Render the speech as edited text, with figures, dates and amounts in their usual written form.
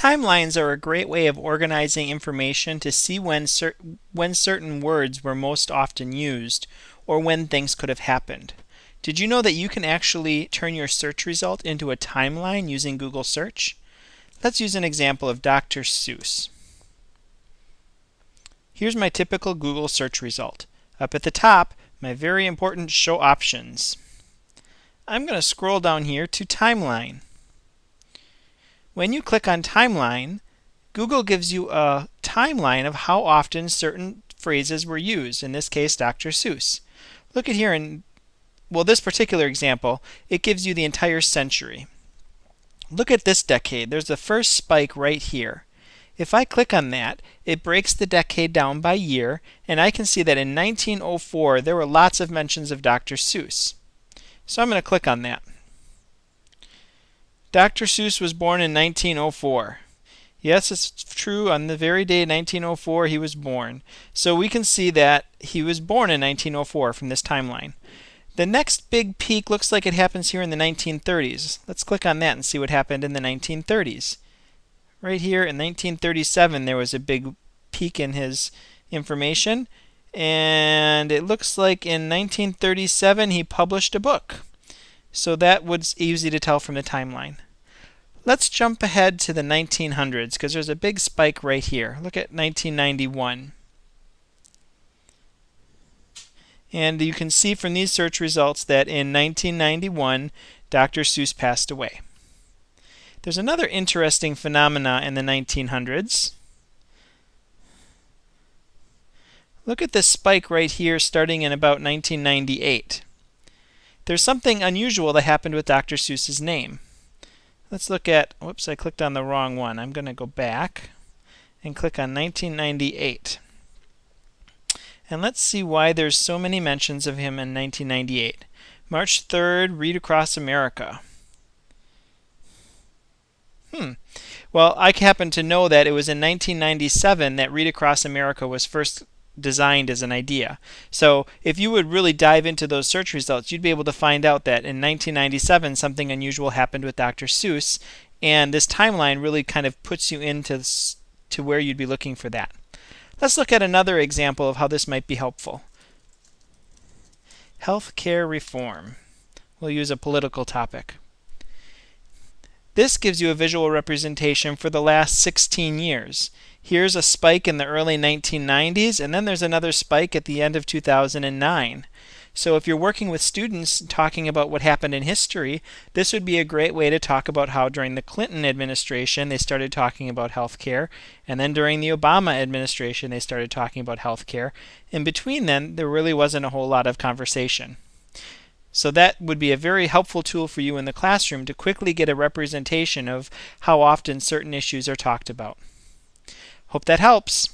Timelines are a great way of organizing information to see when certain words were most often used, or when things could have happened. Did you know that you can actually turn your search result into a timeline using Google Search? Let's use an example of Dr. Seuss. Here's my typical Google search result. Up at the top, my very important Show Options. I'm going to scroll down here to Timeline. When you click on Timeline, Google gives you a timeline of how often certain phrases were used, in this case Dr. Seuss. Look at here in this particular example, it gives you the entire century. Look at this decade. There's the first spike right here. If I click on that, it breaks the decade down by year, and I can see that in 1904 there were lots of mentions of Dr. Seuss. So I'm going to click on that. Dr. Seuss was born in 1904. Yes, it's true. On the very day 1904 he was born. So we can see that he was born in 1904 from this timeline. The next big peak looks like it happens here in the 1930s. Let's click on that and see what happened in the 1930s. Right here in 1937 there was a big peak in his information, and it looks like in 1937 he published a book. So that was easy to tell from the timeline. Let's jump ahead to the 1900s because there's a big spike right here. Look at 1991. And you can see from these search results that in 1991 Dr. Seuss passed away. There's another interesting phenomena in the 1900s. Look at this spike right here starting in about 1998. There's something unusual that happened with Dr. Seuss's name. Let's look at, whoops, I clicked on the wrong one. I'm going to go back and click on 1998. And let's see why there's so many mentions of him in 1998. March 3rd, Read Across America. Well, I happen to know that it was in 1997 that Read Across America was first designed as an idea. So if you would really dive into those search results, you'd be able to find out that in 1997 something unusual happened with Dr. Seuss, and this timeline really kind of puts you into to where you'd be looking for that. Let's look at another example of how this might be helpful. Healthcare reform. We'll use a political topic. This gives you a visual representation for the last 16 years. Here's a spike in the early 1990s, and then there's another spike at the end of 2009. So if you're working with students talking about what happened in history, this would be a great way to talk about how during the Clinton administration they started talking about healthcare, and then during the Obama administration they started talking about healthcare. In between then, there really wasn't a whole lot of conversation. So that would be a very helpful tool for you in the classroom to quickly get a representation of how often certain issues are talked about. Hope that helps.